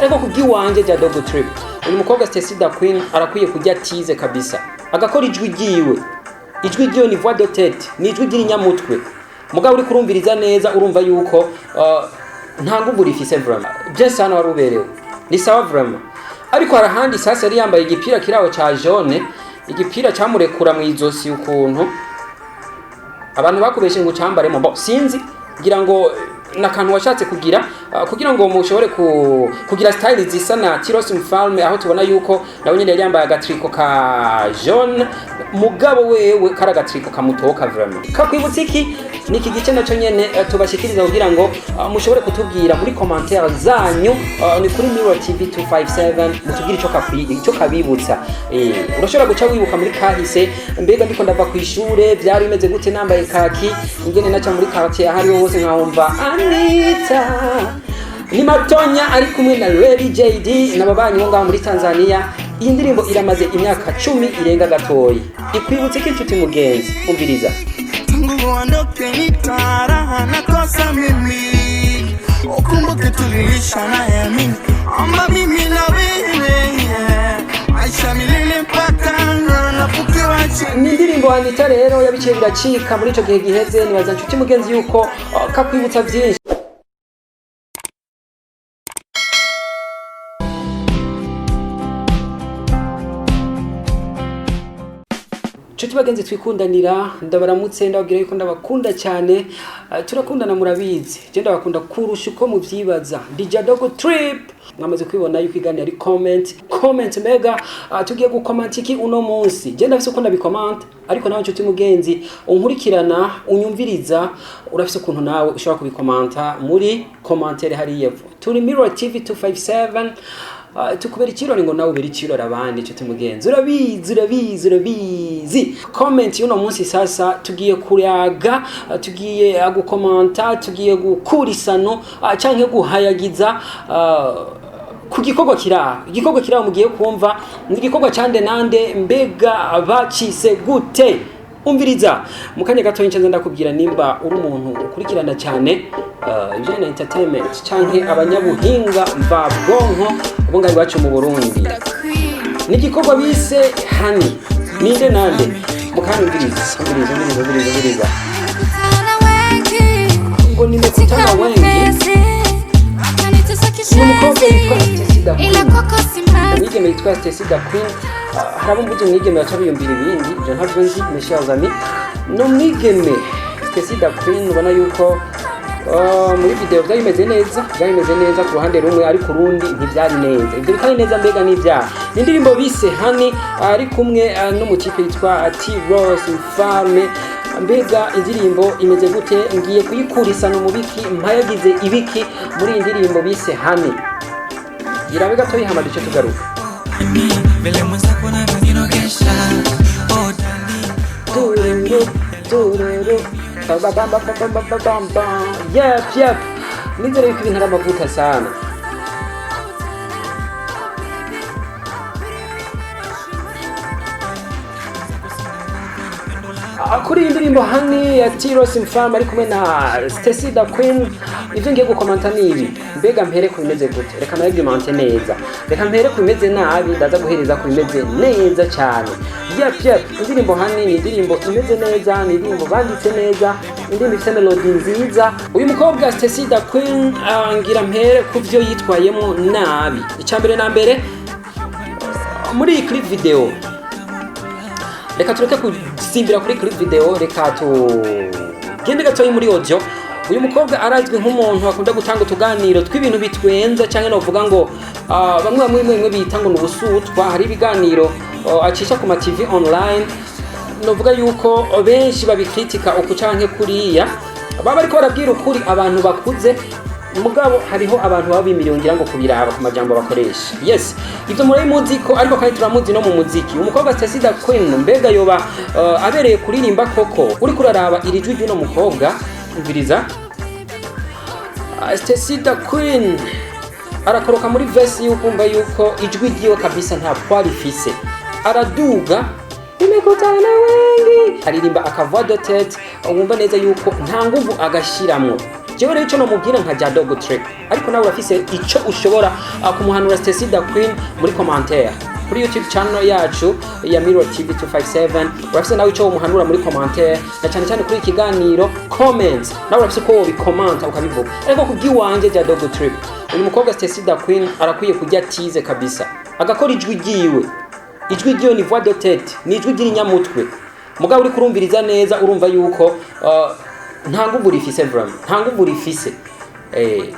ariko kubwiwanje ja Double Trip uyu mukobwa Stacy Da Queen arakwiye kujya tize kabisa agakora ijwi ryiwe ni voix de tête ni ijwi ry'inyamutwe mugabo uri kurumviriza neza urumva yuko nta nguvu rifise vraiment Jesse hano waruberewe ni sawa vraiment ariko harahandi sasa yari yambaye igipira kirawo ca jaune igipira cyamurekura mu izosi ukuntu abantu bakubeshe ngo cyambaremo bo sinzi kugira ngo nakantu washatse kugira ngo mushobore kugira style zisa na Tiros Mfalme aho tubona yuko nawe nyine yari yambaye agatriko ka jaune mugabo wewe kara agatriko kamutoka vraiment kakwibutse iki niki gice naco nyene tubashikiriza kugira ngo mushobore kutubwira muri commentaire zanyu ni kuri Mirror TV 257 mutubwire ico kabibutsa urashobora guca wibuka muri kahise mbega ndiko ndava ku ishure byari bimeze gute nambaye kaki ingene naca muri quartier ahari hose nkahumva Anita ni Matonya ari kumwe na Lady JD n'ababanyi bo ngaho muri Tanzania. Iyi ndirimbo iramaze imyaka 10 irenga gatoyi ikwibutse ko inshuti mugenzi umviriza Mungu ondoke nitara nakosa mimi ukumbuke tuliisha na yamini ama mimi na wewe Aisha milele mpaka nafukiwa chini. Ni indirimbo Anita rero yabice biracika muri ico gihe giheze nibaza inshuti mugenzi yuko kakwibutsa byinshi. Chuti bagenzi twikundanira ndabaramutse ndababwira yuko ndabakunda cyane turakundana murabizi je ndabakunda kurusha uko muvyibaza DJ Double Trip mwamaze kwibona yuko igani ari comment mega tugiye gucomment iki uno munsi je ndafise uko ndabicomment ariko nawe chuti mugenzi unkurikirana unyumviriza urafise ukuntu nawe ushobora kubikomanta muri commentaire hariya turi Mirror TV 257 tukubera ikirori ngo nawe ubera ikirori abandi cyo tumugenzi urabizi comment yuno munsi sasa tugiye kuryaga tugiye gukomanta tugiye gukurisano canke guhayagiza ku gikorwa kiraho mugiye kumva ni igikorwa cyande nande mbega abacise gute umviriza mukanya gato y'incenza ndakubwira nimba uri umuntu ukurikirana cyane ibijanye na entertainment canke abanyabuhinga mva bwonko ubunga iwacu mu Burundi n'igikorwa bise Hani ninde nande mukanumviriza ngo nimekutana wengi n'umukobwa yitwa Stacy Da Queen nigeme yitwa Stacy Da Queen harabo mbuje mwigeme yacabiyumbira ibindi je ntavyo nzi mes amis no mwigeme Stacy Da Queen ubona yuko muri video byayimeze neza ku ruhande rumwe ari ku rundi ntibyari neza ibyo bikari neza mbega n'ibya indirimbo bise Hani ari kumwe n'umukipe yitwa Tiros Mfalme mbega indirimbo imeze gute ngiye kuyikurisana mu biki mpayagize ibiki muri indirimbo bise Hani irabe gato yihamara ico tugaruka Vile mwenzako na vino kesha tururu yep nizere yuko ibintu ari amavuta sana kuri iyi ndirimbo Hani ya Tiros Mfalme ari kumwe na Stacy Da Queen ivyo ngiye gukomanta nibi mbega mpere ku bimeze gute reka naragimante neza reka mpere ku bimeze nabi ndaza guhereza ku bimeze neza cyane yep indirimbo Hani ni indirimbo imeze neza ni indirimbo banditse neza indirimbo ifite melody nziza uyu mukobwa Stacy Da Queen ngira mpere ku byo yitwayemo nabi icyambere na mbere muri iyi clip video reka tureke kusimbira kuri clip video reka gende gatoyi muri audio uyu mukobwa arazwi nk'umuntu akunda gutanga utuganiro tw'ibintu bitwenza cyangwa no vuga ngo bamwe bita ngo n'ubusutwa hari ibiganiro acisha ku ma TV online no vuga yuko benshi babikritika uko canke kuriya baba ariko barabwira ukuri abantu bakuze mugabo hariho abantu baba bimiliyongira ngo kubiraba ku majambo bakoresha yes ivyo muri muziko ariko kandi turamuzi no mu muziki umukobwa Stacy Da Queen mbega yoba abereye kuririmba koko uri kuraraba iri jwi ry'uno mukobwa umviriza Stacy Da Queen arakoroka muri verse y'ukumva yuko ijwi ryiwe kabisa nta qualifise araduga nimekutana wengi aririmba akavoix de tête wumva neza yuko nta nguvu agashiramo jewe rero ico nomubwira nka Jadogo Trip, ariko nawe urafise ico ushobora kumuhanura Stacy Da Queen muri commentaire kuri YouTube channel yacu ya Mirror TV 257. urafise nawe ico umuhanura muri commentaire, na cyane cyane kuri ikiganiro comments, nawe urafise ko wobikomanta ukabivuga. Ariko kubwiwanje Jadogo Trip, uyu mukobwa Stacy Da Queen arakwiye kujya tize kabisa, agakora ijwi ryiwe. Ijwi ryiwe ni voix de tête, ni ijwi ry'inyamutwe. Mugabo uri kurumviriza neza urumva yuko nta nguvu rifise vraiment, nta nguvu rifise.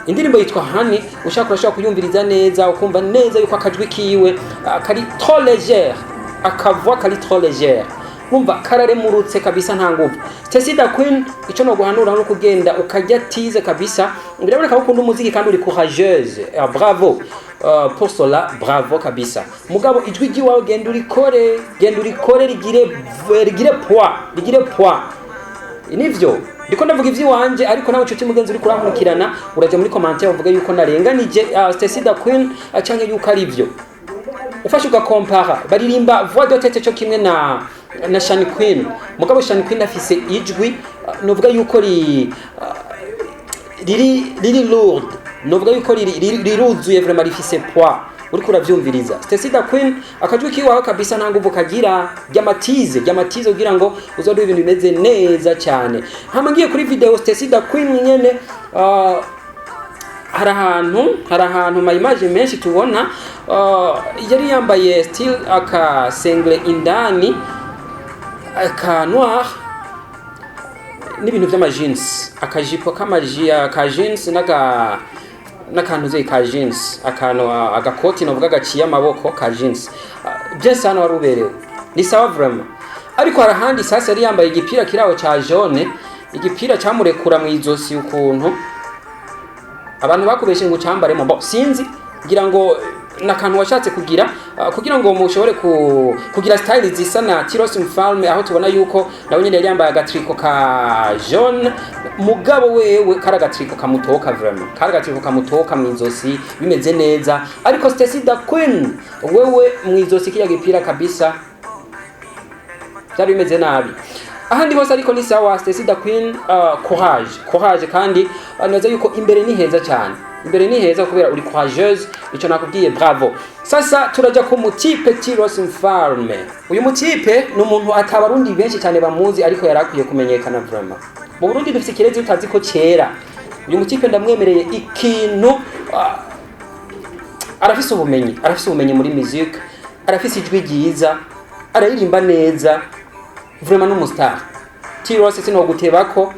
Indirimbo yitwa Honey, urashobora kuyumviriza neza ukumva neza yuko akajwi kiwe kari trop légère, akavwa kari trop légère, umva kararemurutse kabisa, nta nguvu. Stacy Da Queen ico no guhanura no kugenda ukajya tize kabisa, biraboneka ko ukunda umuziki kandi uri courageuse. Bravo pour cela, bravo kabisa. Mugabo ijwi ryiwawe genda urikore rigire poids. Nivyo ndiko ndavuga ivy'iwanje, ariko nawe nshuti mugenzi uri kurankurikirana uraje muri commentaire uvuga yuko narenganije Stacy Da Queen acanke yuko ari ivyo. Ufashe ugakompara, baririmba voix de tête cyo kimwe na Shani Queen. Mugabo Shani Queen afise ijwi novuga yuko riri lourd, novuga yuko riruzuye vraiment, rifise poids. Uri kuravyumviriza Stacy Da Queen akajwi kiwawe kabisa, nta nguvu kagira, ryamatize kugira ngo uzode ibintu bimeze neza cyane. Hama ngiye kuri video Stacy Da Queen nyene, hari ahantu ma image menshi tubona yari yambaye still aka single indani aka noir n'ibintu by'ama jeans, akajipo k'amajia ka jeans n'akantu zey ka jeans, agakoti novuga gaciye amaboko ka jeans. Bien sana waruberewe, ni sawa vraiment. Ariko harahandi sasa yari yambaye igipira kirawo ca jaune, igipira cyamurekura mu izosi ukuntu abantu bakubeshe ngo cyambaremo, bo sinzi ngira ngo nakantu washatse kugira ngo mushobore kugira style zisa na Tiros Mfalme, aho tubona yuko nawe nyine yari yambaye agatriko ka jaune. Mugabo wewe karagatriko kamutoka vraiment, karagatriko kamutoka mu izosi bimeze neza. Ariko Stacy Da Queen wewe mu izosi kiya gipira kabisa byari bimeze nabi. Ahandi hose ariko ni sawa. Stacy Da Queen courage kandi anoza yuko imbere ni heza cyane, imbere ni heza kubera uri courageuse, ico nakubwiye bravo. Sasa turaja ku mutipe Tiros Mfalme. Uyu mutipe ni umuntu atabarundi benshi cyane bamuzi, ariko yarakwiye kumenyekana vraiment. Mu Burundi dufite kirezi utazi ko kera. Uyu mutipe ndamwemereye ikintu, arafise ubumenyi muri music, arafise ijwi ryiza, araririmba neza vraiment n'umustar. Tiros sino gutebako,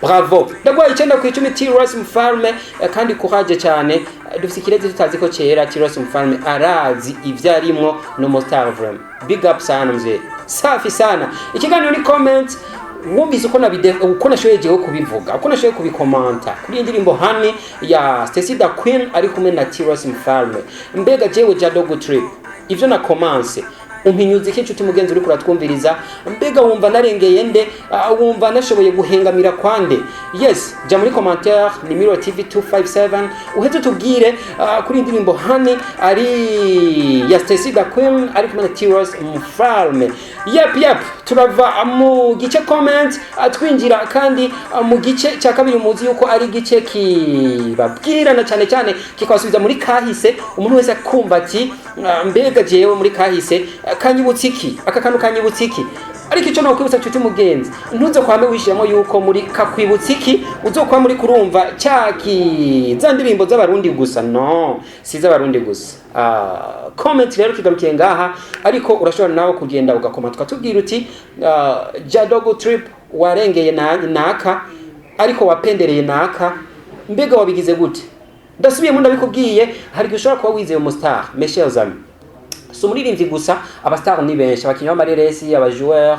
bravo. Ndagwa 9 ku 10 Tiros Mfalme, kandi courage cyane. Dufite kirezi tutazi ko kera. Tiros Mfalme arazi ivyarimwo n'umustar vraiment. Big up sana mzee, safi sana. Ikiganiro ni comment, wumvise uko nashoyejeho kubivuga, uko nashoye kubikomanta kuri indirimbo Honey ya Stacy Da Queen ari kumwe na Tiros Mfalme. Mbega jewe Jadogo Trip, ivyo na commence umpinyuze iki nshuti mugenzi uri kuratwumviriza, mbega wumva narengeye nde, wumva nashoboye guhengamira kwande? Yes, ja muri commentaire ni Mirror TV 257 uheze tubwire kuri indirimbo Honey ari ya Stacy Da Queen ari kumwe na Tiros Mfalme. Yep, turava mu gice comment atwinjira kandi mu gice cya kabiri muzi yuko ari gice kibabwirana cyane kikabasubiza muri kahise. Umuntu wese akumva ati mbega jewe muri kahise kanyibutsiki, aka kantu kanyibutsiki. Ariko icyo nakwibutsa nshuti mugenzi, ntuze kwame wishiramo yuko muri kakwibutsiki uzokwa muri kurumva cyaki za ndirimbo z'abarundi gusa. No, si z'abarundi gusa. Comment rero kigarukiye ngaha, ariko urashobora nawe kugenda ugakoma tukatubwira uti Jadogo Trip warengeye naka, ariko wapendereye naka, mbega wabigize gute? Ndasubiye mu ndabikubwiye, hari gushobora kuba wizeye umustar. Mes chers amis, so muririmvyi gusa, abastar ni benshi, abakinyi b'amareresi, abajoueur,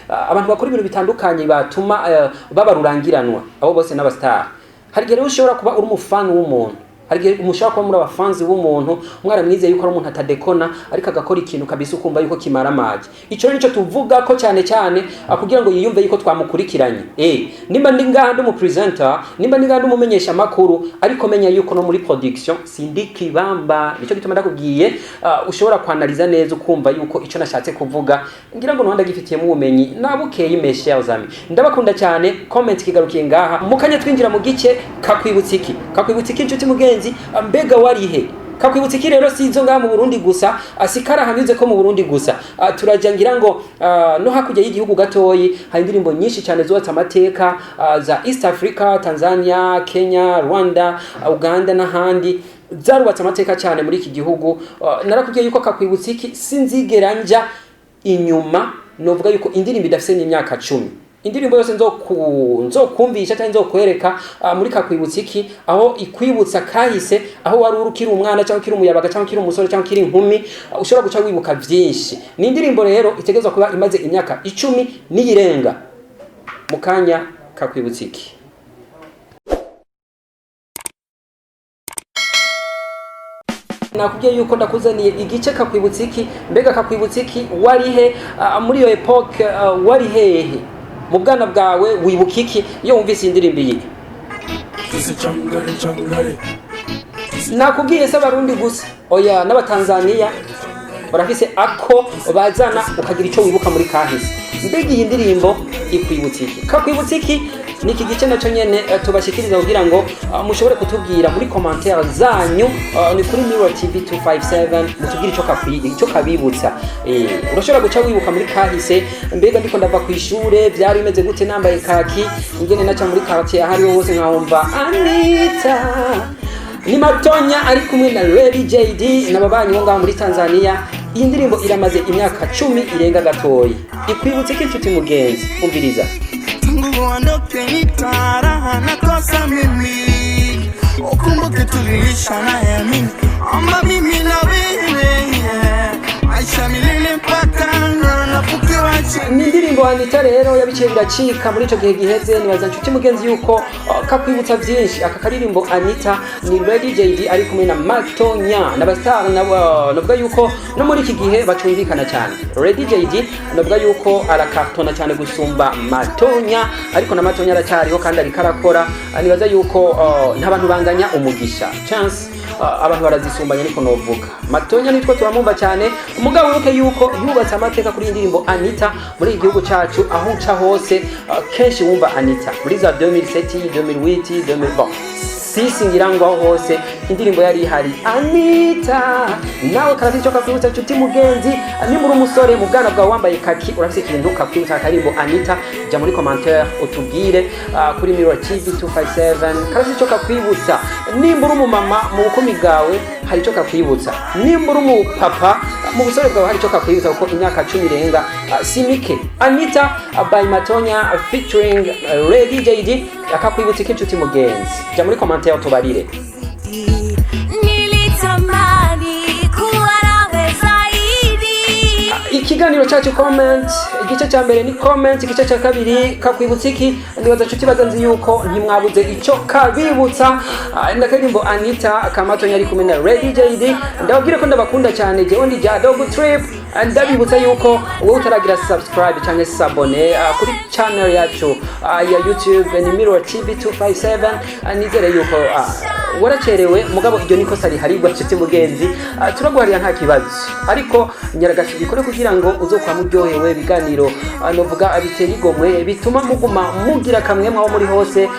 abantu bakora ibintu bitandukanye batuma babarurangiranwa, abo bose n'abastar. Hari gere ushobora kuba uri umufan w'umuntu, hari umushaka ko muri abafanzi b'umuntu mwaramwizeye yuko ari umuntu atadekona ariko agakora ikintu kabisa ukumva yuko kimara amaji. Ico nico tuvuga ko cyane cyane kugira ngo yiyumve yuko twamukurikiranye. Nimba ndi ngandi mu presenter, nimba ndi ngandi umumenyesha makuru, ariko menya yuko no muri production sindi kibamba. Nico gituma ndakubwiye ushobora kwanaliza neza ukumva yuko ico nashatse kuvuga ngira ngo nwanda gifitiye mu bumenyi nabukeye imeshe yazami. Ndabakunda cyane, comment kigarukiye ngaha mukanya twinjira mu gice kakwibutsiki inshuti mugenzi mbega warihe. Kakwibutsiki rero sizo ngaha mu Burundi gusa, asikara hanyuze ko mu Burundi gusa. Turajya ngira ngo no hakujya y'igihugu gatoyi hari indirimbo nyinshi cyane zubatse amateka za East Africa, Tanzania, Kenya, Rwanda, Uganda n'ahandi zarubatse amateka cyane muri iki gihugu. Narakubwiye yuko kakwibutsiki sinzigera njya inyuma, novuga yuko indirimbo idafise n'imyaka 10. Indirimbo yose nzokumvisha cyangwa nzokwereka muri kakwibutsiki aho ikwibutsa kahise, aho wari urukiri umwana cyangwa ukiri umuyabaga cyangwa ukiri umusore cyangwa ukiri inkumi, ushobora guca wibuka byinshi. Ni indirimbo rero itegezwa kuba imaze imyaka 10 n'iyirenga. Mukanya kakwibutsiki. Nakubwiye yuko ndakuzaniye igice kakwibutsiki. Mbega kakwibutsiki warihe muri iyo epoque, warihehe mu bwana bwawe, wibuka iki iyo wumvise indirimbo iyi? Nakubwiye se abarundi gusa, oya n'abatanzania barafise ako bazana ukagira ico wibuka muri kahise. Mbega iyi ndirimbo ikwibutsiki? Kakwibutsiki ni iki gice nacyo nyene tubashikiriza kugira ngo mushobore kutubwira muri commentaire zanyu, ni kuri Mirror TV 257 mutubwire ico kabibutsa. Urashobora guca wibuka muri kahise, mbega ndiko ndava ku ishure byari bimeze gute nambaye kaki, ingene naca muri quartier hariho hose nkahumva Anita. Ni Matonya ari kumwe na Lady JD n'ababanyi bo ngaho muri Tanzania. Iyi ndirimbo iramaze imyaka 10 irenga gatoyi. Ikwibutse ko inshuti mugenzi, umviriza. Mungu ondoke nitaraha nakosa mimi, ukumbuke tulilishana ya mimi, ama mimi na wewe Aisha milele mpaka napukiwache. Ni indirimbo Anita rero yabiciye biracika muri ico gihe giheze. Nibaza inshuti mugenzi yuko kakwibutsa byinshi. Aka karirimbo Anita ni Lady JD ari kumwe na Matonya n'abastar navuga yuko no muri iki gihe bacumvikana cyane. Lady JD navuga yuko arakartona cyane gusumba Matonya, ariko na Matonya aracyariho kandi ari karakora. Nibaza yuko ntabantu banganya umugisha chance, abantu barazisumbanya niko novuga. Matonya nitwo turamumva cyane, umugabo wibuke yuko yubatse amateka kuri indirimbo Anita muri igihugu cyacu, aho uca hose kenshi wumva Anita muri za 2007 2008 2000 sisi ngirango aho hose indirimbo yari ihari Anita. Nawe karafite cyo kakwibutsa inshuti mugenzi, ni muri umusore mu bwana bwawe wambaye kaki, urafite ikintu kakwibutsa karimbo Anita, jya muri commentaire utubwire kuri Mirror TV 257 karafite cyo kakwibutsa. Nimba uri umumama mu bukumi bwawe hari cyo kakwibutsa, nimba uri umupapa mu busore bwawe hari cyo kakwibutsa kuko imyaka 10 irenga simike. Anita by Matonya featuring Lady JD akakwibutsa iki inshuti mugenzi, jya muri commentaire tubarire. Ikiganiro cyacu comment, igice cya mbere ni comment, igice cya kabiri kakwibutsa iki. Ndibaza inshuti bazanzi yuko ntimwabuze icyo kabibutsa. Ndakaririmbo Anita Kamatonya ari kumwe na Lady JD. Ndababwire ko ndabakunda cyane, jewe ndi Dog Trip. Ndabibutsa yuko wowe utaragira subscribe cyangwa se abone kuri channel yacu ya YouTube ni Mirror TV 257. Nizere yuko waracerewe mugabo iryo niko sari harigwa inshuti mugenzi, turaguharira nta kibazo, ariko nyaragashibikore kugira ngo uzokwa muryohewe biganiro novuga abiteye igomwe bituma muguma mugira kamwe mwaho muri hose.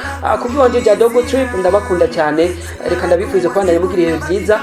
Kubyonje Dog Trip ndabakunda cyane, reka ndabifurize kwandanya mugira ibihe byiza.